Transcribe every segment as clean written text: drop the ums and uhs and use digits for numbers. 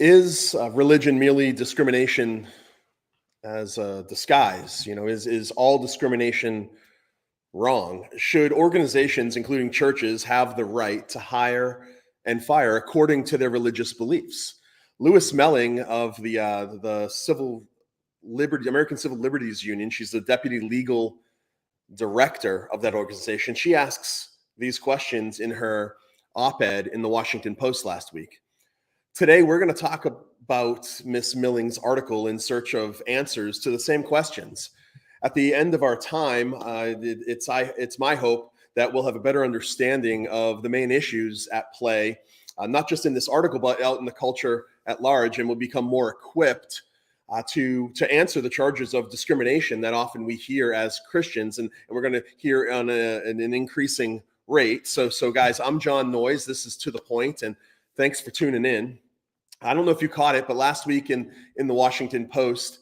Is religion merely discrimination as a disguise? Is all discrimination wrong? Should organizations, including churches, have the right to hire and fire according to their religious beliefs? Louise Melling of the American Civil Liberties Union, she's the deputy legal director of that organization. She asks these questions in her op-ed in the Washington Post last week. Today, we're going to talk about Miss Melling's article in search of answers to the same questions. At the end of our time, it's my hope that we'll have a better understanding of the main issues at play, not just in this article, but out in the culture at large, and we'll become more equipped to answer the charges of discrimination that often we hear as Christians, and we're going to hear on an increasing rate. So guys, I'm Jon Noyes. This is To The Point, and thanks for tuning in. I don't know if you caught it, but last week in the Washington Post,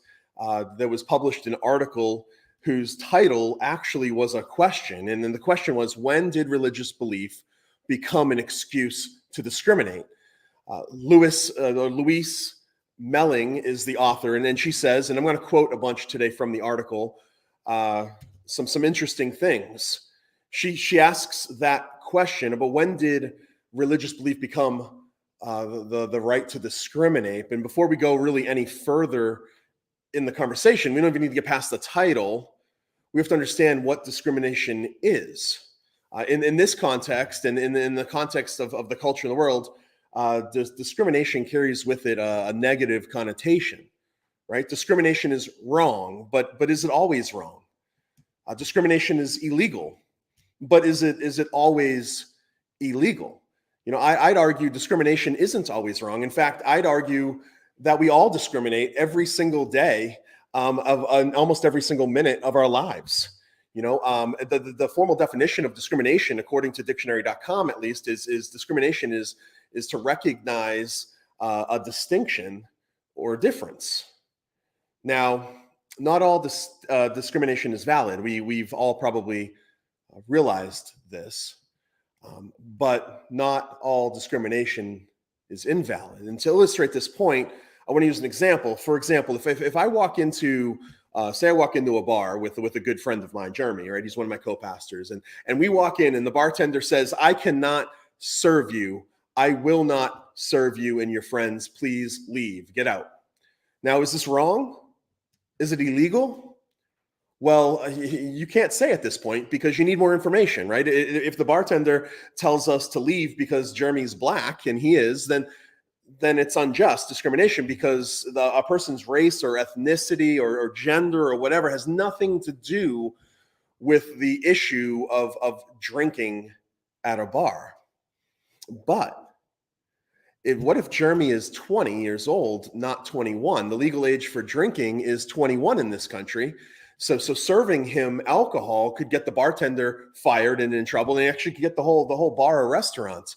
there was published an article whose title actually was a question. And then the question was, when did religious belief become an excuse to discriminate? Louise Melling is the author. And then she says, and I'm going to quote a bunch today from the article, some interesting things. She asks that question about when did religious belief become the right to discriminate. And before we go really any further in the conversation, we don't even need to get past the title. We have to understand what discrimination is. In this context, and in the context of the culture in the world, discrimination carries with it a negative connotation, right? Discrimination is wrong, but is it always wrong? Discrimination is illegal, but is it always illegal? I'd argue discrimination isn't always wrong. In fact, I'd argue that we all discriminate every single day of almost every single minute of our lives. The formal definition of discrimination, according to dictionary.com at least, is discrimination is to recognize a distinction or difference. Now, not all discrimination is valid. We've all probably realized this. But not all discrimination is invalid. And to illustrate this point, I want to use an example. For example, if I walk into, say I walk into a bar with a good friend of mine, Jeremy, right? He's one of my co-pastors. And we walk in and the bartender says, "I cannot serve you. I will not serve you and your friends. Please leave, get out." Now, is this wrong? Is it illegal? Well, you can't say at this point because you need more information, right? If the bartender tells us to leave because Jeremy's black, and he is, then it's unjust discrimination because a person's race or ethnicity or gender or whatever has nothing to do with the issue of drinking at a bar. But what if Jeremy is 20 years old, not 21? The legal age for drinking is 21 in this country. So serving him alcohol could get the bartender fired and in trouble, and actually could get the whole bar or restaurant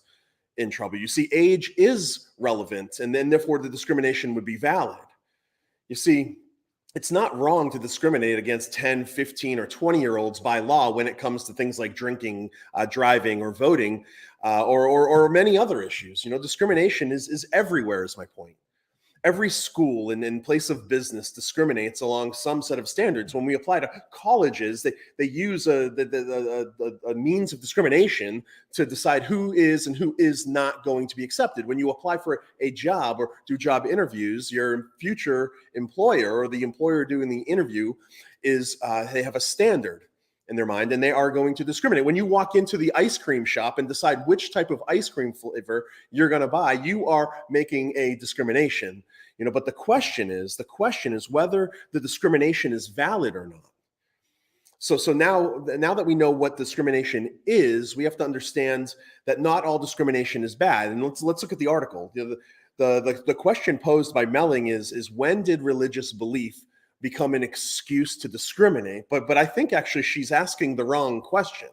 in trouble. You see, age is relevant, and then therefore the discrimination would be valid. You see, it's not wrong to discriminate against 10, 15, or 20-year-olds by law when it comes to things like drinking, driving, or voting, or many other issues. Discrimination is everywhere, is my point. Every school and place of business discriminates along some set of standards. When we apply to colleges, they use a means of discrimination to decide who is and who is not going to be accepted. When you apply for a job or do job interviews, your future employer or the employer doing the interview they have a standard in their mind, and they are going to discriminate. When you walk into the ice cream shop and decide which type of ice cream flavor you're going to buy, you are making a discrimination. But the question is whether the discrimination is valid or not. So now that we know what discrimination is, we have to understand that not all discrimination is bad. And let's look at the article. The question posed by Melling is when did religious belief become an excuse to discriminate? But I think actually she's asking the wrong question.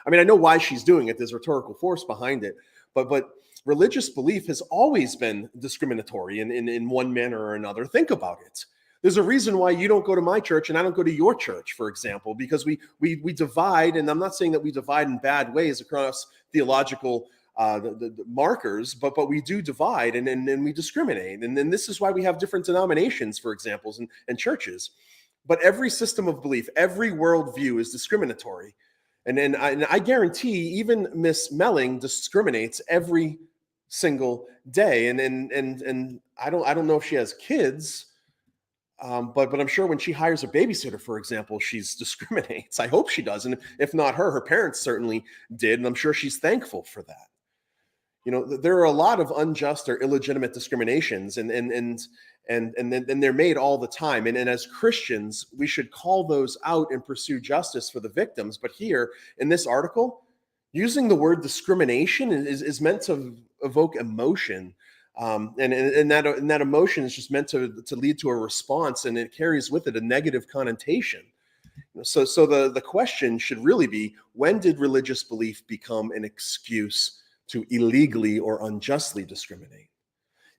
I mean, I know why she's doing it. There's rhetorical force behind it. But religious belief has always been discriminatory in one manner or another. Think about it. There's a reason why you don't go to my church and I don't go to your church, for example, because we divide, and I'm not saying that we divide in bad ways across theological the markers, but we do divide and we discriminate. And then this is why we have different denominations, for examples, and churches. But every system of belief, every worldview is discriminatory. And I guarantee even Miss Melling discriminates every single day. And I don't know if she has kids, but I'm sure when she hires a babysitter, for example, she's discriminates. I hope she does. And if not her parents certainly did. And I'm sure she's thankful for that. There are a lot of unjust or illegitimate discriminations, and they're made all the time. And as Christians, we should call those out and pursue justice for the victims. But here in this article, using the word discrimination is meant to evoke emotion. And that emotion is just meant to lead to a response, and it carries with it a negative connotation. So the question should really be, when did religious belief become an excuse to illegally or unjustly discriminate?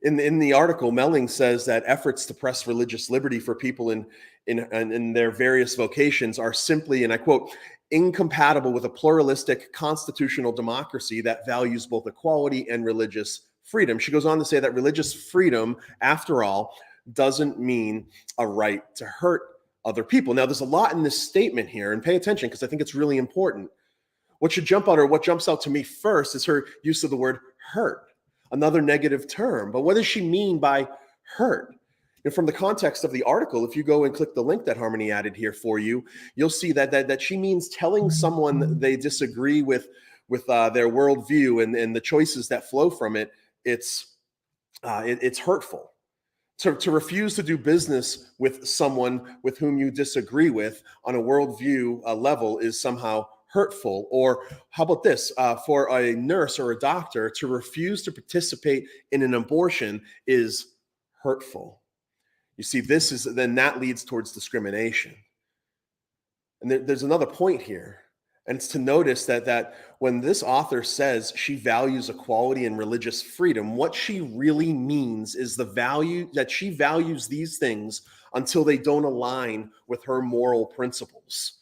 In the article, Melling says that efforts to press religious liberty for people in their various vocations are simply, and I quote, incompatible with a pluralistic constitutional democracy that values both equality and religious freedom. She goes on to say that religious freedom, after all, doesn't mean a right to hurt other people. Now, there's a lot in this statement here, and pay attention because I think it's really important. What jumps out to me first is her use of the word hurt, another negative term. But what does she mean by hurt? And from the context of the article, if you go and click the link that Harmony added here for you, you'll see that she means telling someone they disagree with their worldview and the choices that flow from it. It's hurtful. To refuse to do business with someone with whom you disagree with on a worldview level is somehow hurtful. Or how about this? For a nurse or a doctor to refuse to participate in an abortion is hurtful. You see, then that leads towards discrimination. And there's another point here. And it's to notice that when this author says she values equality and religious freedom, what she really means is the value that she values these things until they don't align with her moral principles.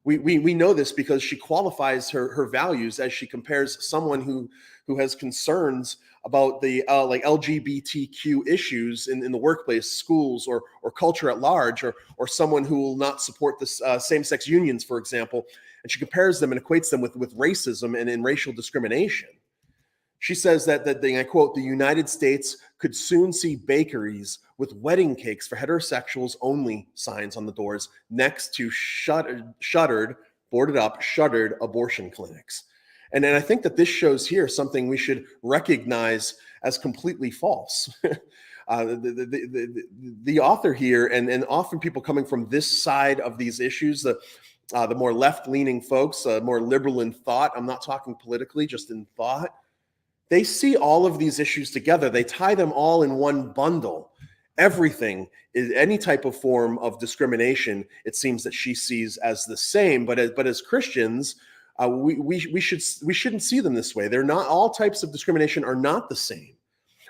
We know this because she qualifies her values as she compares someone who has concerns about the like LGBTQ issues in the workplace, schools, or culture at large, or someone who will not support this same-sex unions, for example. And she compares them and equates them with racism and racial discrimination. She says that I quote, the United States could soon see bakeries with wedding cakes for heterosexuals only signs on the doors next to boarded up abortion clinics. And I think that this shows here something we should recognize as completely false. The author here, and often people coming from this side of these issues, the more left-leaning folks, more liberal in thought, I'm not talking politically, just in thought, they see all of these issues together. They tie them all in one bundle. Everything is any type of form of discrimination, it seems that she sees as the same. But as Christians, we shouldn't see them this way. They're not, all types of discrimination are not the same.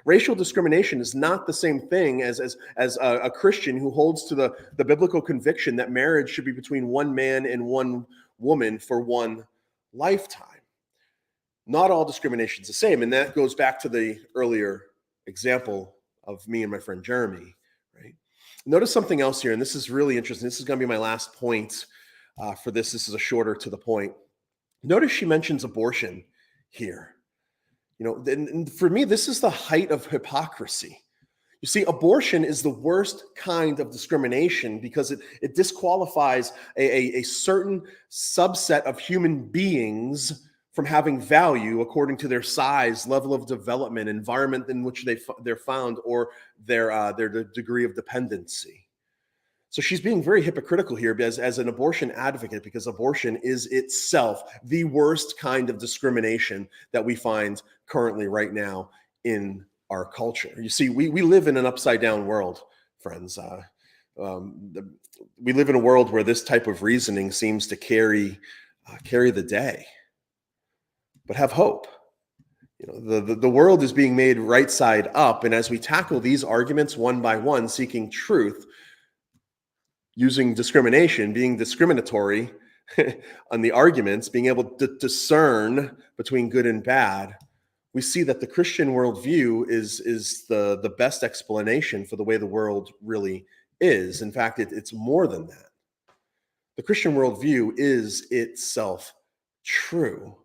Racial discrimination is not the same thing as a Christian who holds to the biblical conviction that marriage should be between one man and one woman for one lifetime. Not all discrimination is the same. And that goes back to the earlier example of me and my friend Jeremy, right? Notice something else here, and this is really interesting. This is going to be my last point for this. This is a shorter to the point. Notice she mentions abortion here. And for me, this is the height of hypocrisy. You see, abortion is the worst kind of discrimination because it disqualifies a certain subset of human beings from having value according to their size, level of development, environment in which they're found, or their degree of dependency. So she's being very hypocritical here as an abortion advocate, because abortion is itself the worst kind of discrimination that we find currently right now in our culture. You see, we live in an upside down world, friends. We live in a world where this type of reasoning seems to carry the day. But have hope. The world is being made right side up, and as we tackle these arguments one by one, seeking truth, using discrimination, being discriminatory on the arguments, being able to discern between good and bad, we see that the Christian worldview is the best explanation for the way the world really is. In fact, it's more than that. The Christian worldview is itself true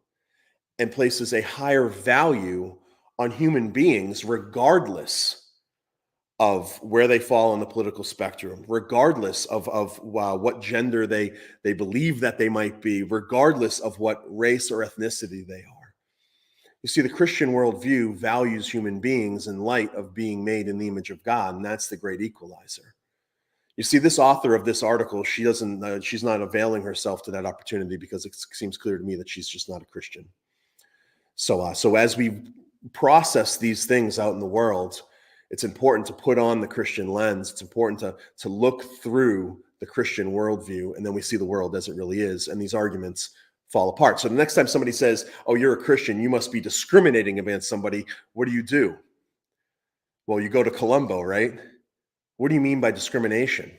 and places a higher value on human beings, regardless of where they fall on the political spectrum, regardless of what gender they believe that they might be, regardless of what race or ethnicity they are. You see, the Christian worldview values human beings in light of being made in the image of God, and that's the great equalizer. You see, this author of this article, she's not availing herself to that opportunity because it seems clear to me that she's just not a Christian. So as we process these things out in the world, it's important to put on the Christian lens. It's important to look through the Christian worldview, and then we see the world as it really is, and these arguments fall apart. So the next time somebody says, oh, you're a Christian, you must be discriminating against somebody, what do? Well, you go to Columbo, right? What do you mean by discrimination?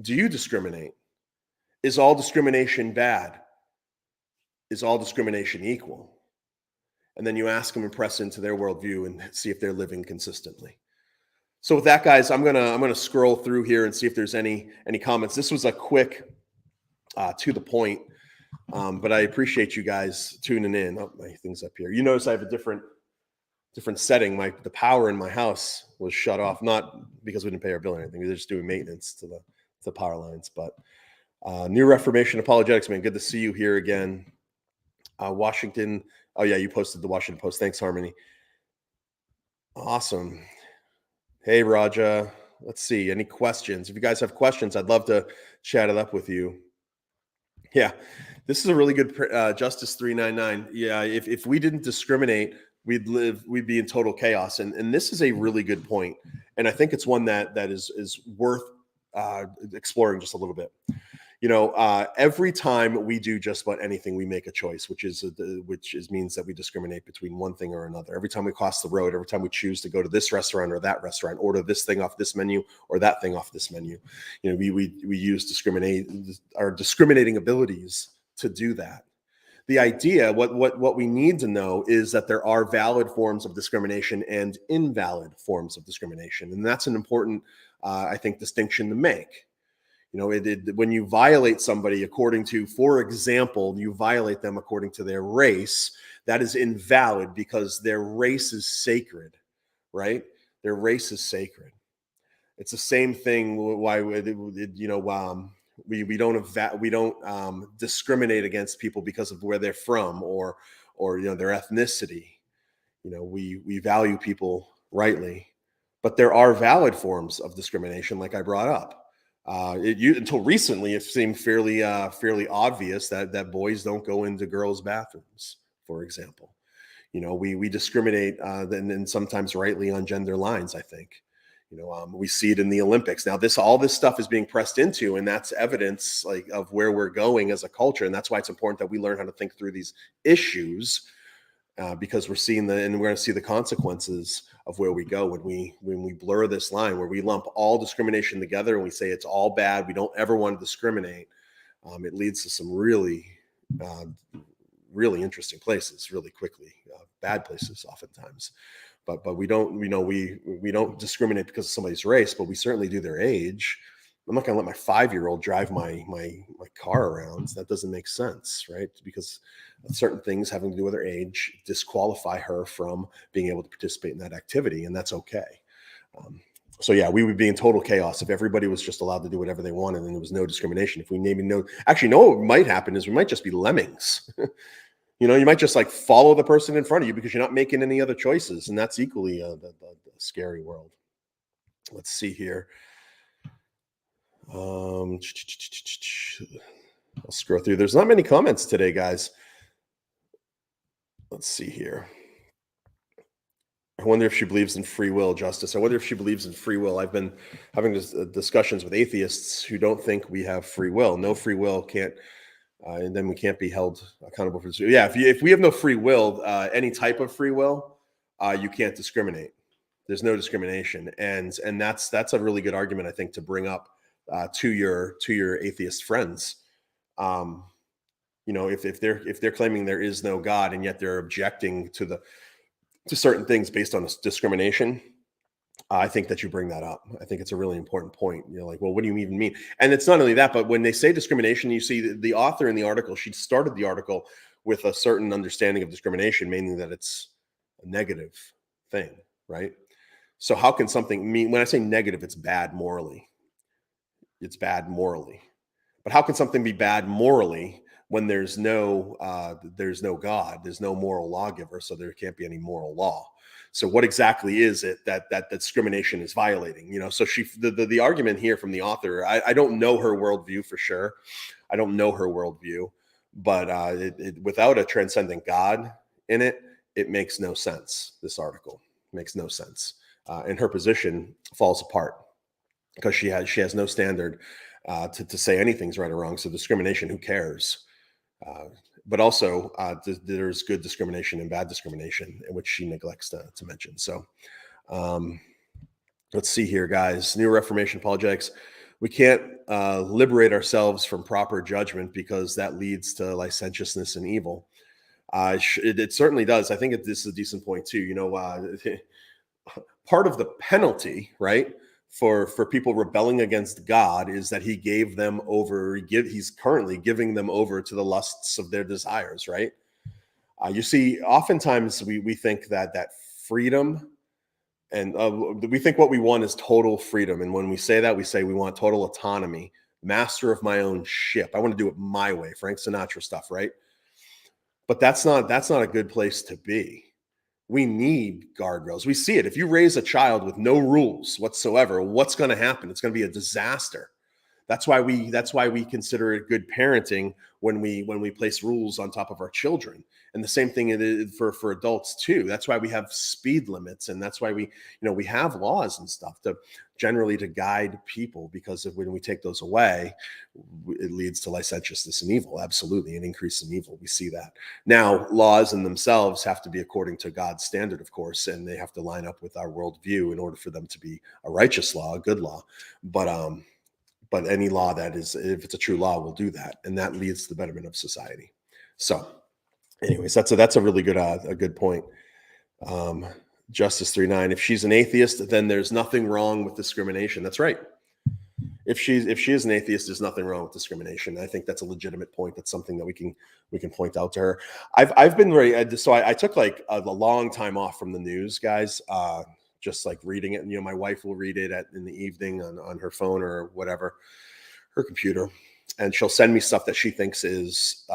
Do you discriminate? Is all discrimination bad? Is all discrimination equal? And then you ask them and press into their worldview and see if they're living consistently. So with that, guys, I'm gonna scroll through here and see if there's any comments. This was a quick, to the point, but I appreciate you guys tuning in. Oh, my thing's up here. You notice I have a different setting. The power in my house was shut off, not because we didn't pay our bill or anything. They're just doing maintenance to the power lines. But New Reformation Apologetics, man, good to see you here again. Washington. Oh yeah, you posted the Washington Post. Thanks, Harmony. Awesome. Hey, Raja. Let's see. Any questions? If you guys have questions, I'd love to chat it up with you. Yeah, this is a really good Justice 399. Yeah, if we didn't discriminate, we'd be in total chaos. And this is a really good point. And I think it's one that is worth exploring just a little bit. You know, every time we do just about anything, we make a choice, which means that we discriminate between one thing or another. Every time we cross the road, every time we choose to go to this restaurant or that restaurant, order this thing off this menu or that thing off this menu, you know, we use our discriminating abilities to do that. The idea, what we need to know is that there are valid forms of discrimination and invalid forms of discrimination, and that's an important, I think, distinction to make. You know, when you violate somebody according to, for example, you violate them according to their race, that is invalid because their race is sacred, right? Their race is sacred. It's the same thing. Why, you know, we don't discriminate against people because of where they're from or you know, their ethnicity. You know, we value people rightly, but there are valid forms of discrimination, like I brought up. Until recently, it seemed fairly obvious that boys don't go into girls' bathrooms, for example. You know, we discriminate, and sometimes rightly, on gender lines, I think. You know, we see it in the Olympics. Now, all this stuff is being pressed into, and that's evidence of where we're going as a culture. And that's why it's important that we learn how to think through these issues, because we're going to see the consequences of where we go when we blur this line, where we lump all discrimination together and we say it's all bad. We don't ever want to discriminate. It leads to some really interesting places really quickly, bad places oftentimes. But we don't discriminate because of somebody's race, but we certainly do their age. I'm not going to let my 5-year-old drive my car around. That doesn't make sense, right? Because certain things having to do with her age disqualify her from being able to participate in that activity, and that's okay. So yeah, we would be in total chaos if everybody was just allowed to do whatever they wanted and there was no discrimination. If we maybe know what might happen is we might just be lemmings. You know, you might just follow the person in front of you because you're not making any other choices, and that's equally the scary world. Let's see here. I'll scroll through. There's not many comments today, guys. Let's see here. I wonder if she believes in free will, Justice. I wonder if she believes in free will. I've been having discussions with atheists who don't think we have free will. No free will can't, and then we can't be held accountable for this. Yeah, if we have no free will, any type of free will, you can't discriminate. There's no discrimination, and that's a really good argument, I think, to bring up to your atheist friends. You know, if they're claiming there is no God and yet they're objecting to to certain things based on discrimination, I think that you bring that up. I think it's a really important point. You're like, well, what do you even mean? And it's not only that, but when they say discrimination, you see the author in the article, she started the article with a certain understanding of discrimination, mainly that it's a negative thing, right? So how can something mean, when I say negative, it's bad morally. It's bad morally. But how can something be bad morally when there's no God, there's no moral lawgiver, so there can't be any moral law? So what exactly is it that discrimination is violating? So the argument here from the author, I don't know her worldview for sure. I don't know her worldview, but without a transcendent God in it, it makes no sense. This article makes no sense, and her position falls apart because she has no standard to say anything's right or wrong. So discrimination, who cares? But also there's good discrimination and bad discrimination, which she neglects to mention. So let's see here, guys. New Reformation Apologetics. We can't liberate ourselves from proper judgment because that leads to licentiousness and evil. It certainly does. I think this is a decent point too. Part of the penalty, right, for people rebelling against God is that he gave them over. He's currently giving them over to the lusts of their desires, right? You see, oftentimes we think that freedom, and we think what we want is total freedom. And when we say that, we say we want total autonomy, master of my own ship. I want to do it my way, Frank Sinatra stuff, right? But that's not a good place to be. We need guardrails. We see it. If you raise a child with no rules whatsoever, what's going to happen? It's going to be a disaster. That's why we consider it good parenting when we place rules on top of our children. And the same thing it is for adults too. That's why we have speed limits, and that's why we have laws and stuff to guide people, because when we take those away, it leads to licentiousness and evil. Absolutely, an increase in evil. We see that. Now, laws in themselves have to be according to God's standard, of course, and they have to line up with our worldview in order for them to be a righteous law, a good law. But any law that is, if it's a true law, will do that, and that leads to the betterment of society. So, anyways, that's a really good a good point. Justice 3:9. If she's an atheist, then there's nothing wrong with discrimination. That's right. If she is an atheist, there's nothing wrong with discrimination. I think that's a legitimate point. That's something that we can point out to her. I've been very so I took like a long time off from the news, guys. Just like reading it, and my wife will read it in the evening on her phone or whatever, her computer, and she'll send me stuff that she thinks is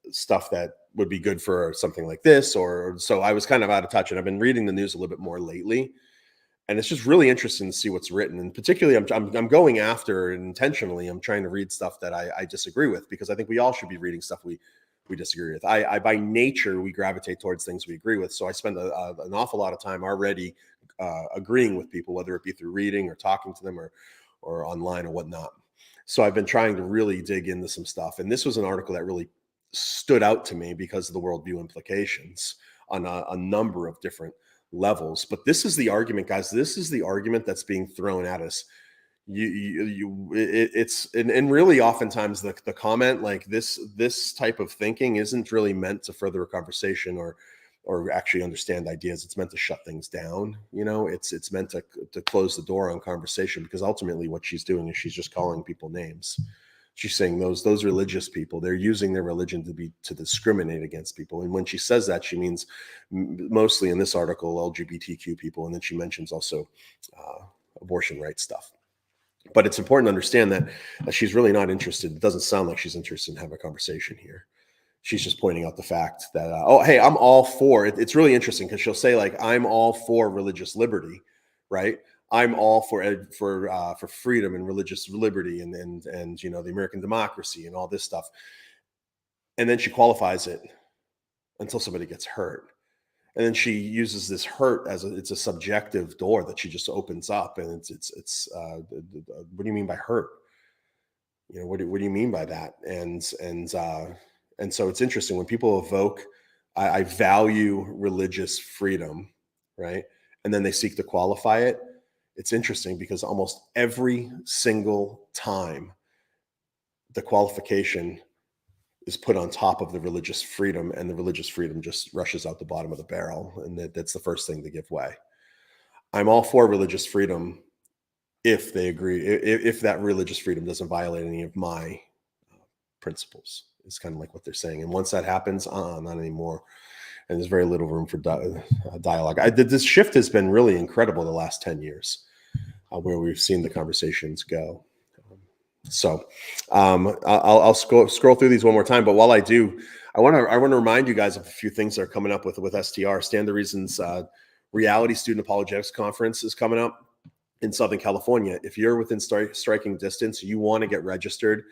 stuff that would be good for something like this. Or so I was kind of out of touch, and I've been reading the news a little bit more lately, and it's just really interesting to see what's written. And particularly, I'm going after, and intentionally, I'm trying to read stuff that I disagree with, because I think we all should be reading stuff we disagree with. I by nature, we gravitate towards things we agree with. So I spend an awful lot of time already agreeing with people, whether it be through reading or talking to them or online or whatnot. So I've been trying to really dig into some stuff. And this was an article that really stood out to me because of the worldview implications on a number of different levels. But this is the argument, guys. This is the argument that's being thrown at us. It's really oftentimes the comment like this type of thinking isn't really meant to further a conversation or actually understand ideas. It's meant to shut things down. It's meant to close the door on conversation, because ultimately what she's doing is she's just calling people names. She's saying those religious people, they're using their religion to discriminate against people. And when she says that, she means mostly in this article, LGBTQ people. And then she mentions also abortion rights stuff. But it's important to understand that she's really not interested. It doesn't sound like she's interested in having a conversation here. She's just pointing out the fact that, hey, I'm all for it. It's really interesting because she'll say, like, I'm all for religious liberty, right? I'm all for freedom and religious liberty and the American democracy and all this stuff. And then she qualifies it until somebody gets hurt. And then she uses this hurt as it's a subjective door that she just opens up. And it's what do you mean by hurt? What do you mean by that? And so it's interesting when people evoke, I value religious freedom, right? And then they seek to qualify it. It's interesting because almost every single time the qualification is put on top of the religious freedom, and the religious freedom just rushes out the bottom of the barrel, and that's the first thing to give way. I'm all for religious freedom if they agree, if that religious freedom doesn't violate any of my principles. It's kind of like what they're saying. And once that happens, not anymore. And there's very little room for dialogue. This shift has been really incredible the last 10 years, where we've seen the conversations go. I'll scroll through these one more time. But while I do, I want to remind you guys of a few things that are coming up with STR. Stand to Reason's Reality Student Apologetics Conference is coming up in Southern California. If you're within striking distance, you want to get registered.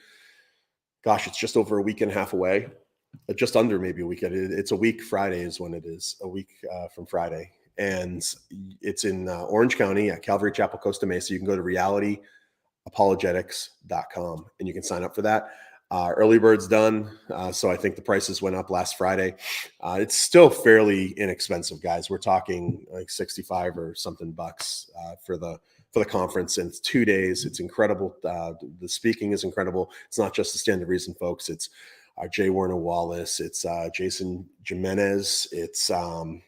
Gosh, it's just over a week and a half away. Just under maybe a week. It's a week. Friday is when it is. A week from Friday. And it's in Orange County at Calvary Chapel, Costa Mesa. You can go to realityapologetics.com and you can sign up for that. Early bird's done. So I think the prices went up last Friday. It's still fairly inexpensive, guys. We're talking like 65 or something bucks for the conference, and it's 2 days. It's incredible. The speaking is incredible. It's not just the Stand to Reason folks. It's Jay Warner Wallace. It's Jason Jimenez. It's oh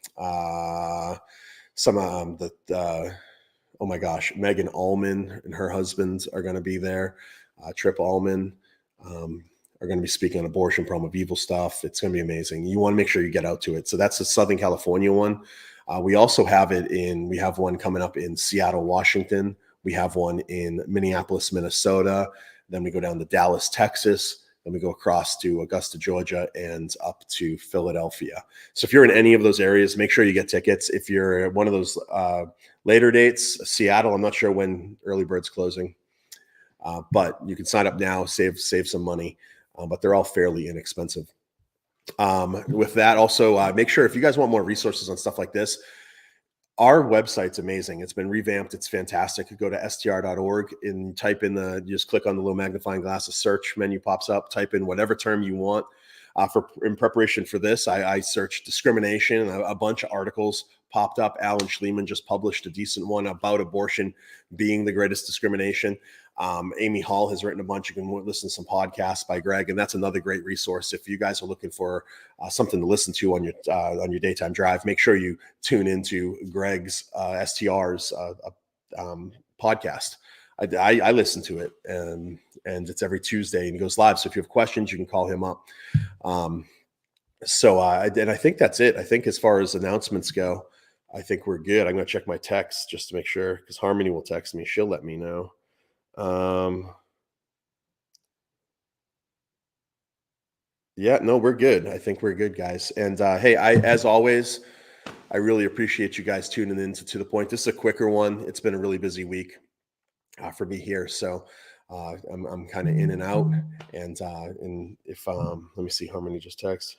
my gosh, Megan Allman and her husband are going to be there. Tripp Allman are going to be speaking on abortion, problem of evil stuff. It's going to be amazing. You want to make sure you get out to it. So that's the Southern California one. We also have we have one coming up in Seattle, Washington. We have one in Minneapolis, Minnesota. Then we go down to Dallas, Texas. Then we go across to Augusta, Georgia, and up to Philadelphia. So if you're in any of those areas, make sure you get tickets. If you're at one of those later dates, Seattle, I'm not sure when early bird's closing, but you can sign up now, save some money, but they're all fairly inexpensive. With that, also make sure if you guys want more resources on stuff like this, our website's amazing. It's been revamped. It's fantastic. You go to str.org and type in you just click on the little magnifying glass, the search menu pops up, type in whatever term you want. In preparation for this, I searched discrimination. A bunch of articles popped up. Alan Schleman just published a decent one about abortion being the greatest discrimination. Amy Hall has written a bunch. You can listen to some podcasts by Greg, and that's another great resource. If you guys are looking for something to listen to on your daytime drive, make sure you tune into Greg's STR's podcast. I listen to it, and it's every Tuesday, and he goes live. So if you have questions, you can call him up. And I think that's it. I think as far as announcements go, I think we're good. I'm going to check my text just to make sure, because Harmony will text me. She'll let me know. Yeah, no, we're good. I think we're good, guys. And hey, as always, I really appreciate you guys tuning in to the point. This is a quicker one. It's been a really busy week for me here, so I'm kind of in and out. And if let me see, Harmony just text.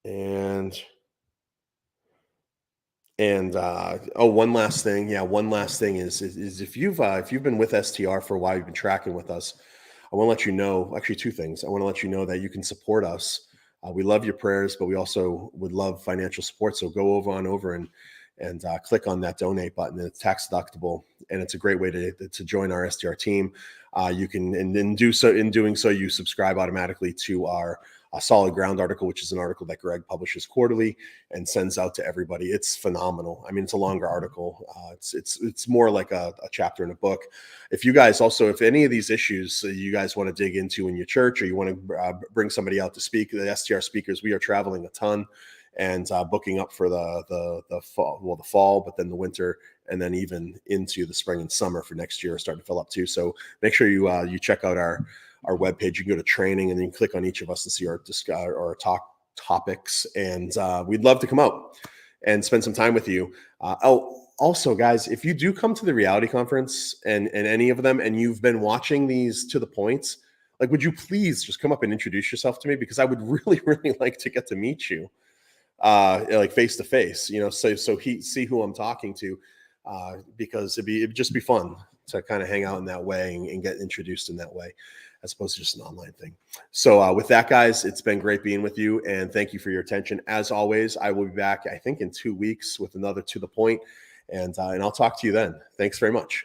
And one last thing. Yeah, one last thing is if you've been with STR for a while, you've been tracking with us, I want to let you know, actually two things. I want to let you know that you can support us. We love your prayers, but we also would love financial support. So go over and click on that donate button. It's tax deductible, and it's a great way to join our STR team. You can, and then in doing so, you subscribe automatically to our Solid Ground article, which is an article that Greg publishes quarterly and sends out to everybody. It's phenomenal. I mean, it's a longer article. It's more like a chapter in a book. If you guys also, if any of these issues you guys want to dig into in your church, or you want to bring somebody out to speak, the STR speakers, we are traveling a ton and booking up for the fall, but then the winter, and then even into the spring and summer for next year, starting to fill up too. So make sure you check out our webpage. You can go to training and then you click on each of us to see our talk topics. And we'd love to come out and spend some time with you. Also, guys, if you do come to the reality conference and any of them, and you've been watching these to the points, like, would you please just come up and introduce yourself to me? Because I would really, really like to get to meet you, like face to face, so he see who I'm talking to, because it'd just be fun to kind of hang out in that way and get introduced in that way, as opposed to just an online thing. So with that, guys, it's been great being with you, and thank you for your attention. As always, I will be back, I think, in 2 weeks with another To The Point, and I'll talk to you then. Thanks very much.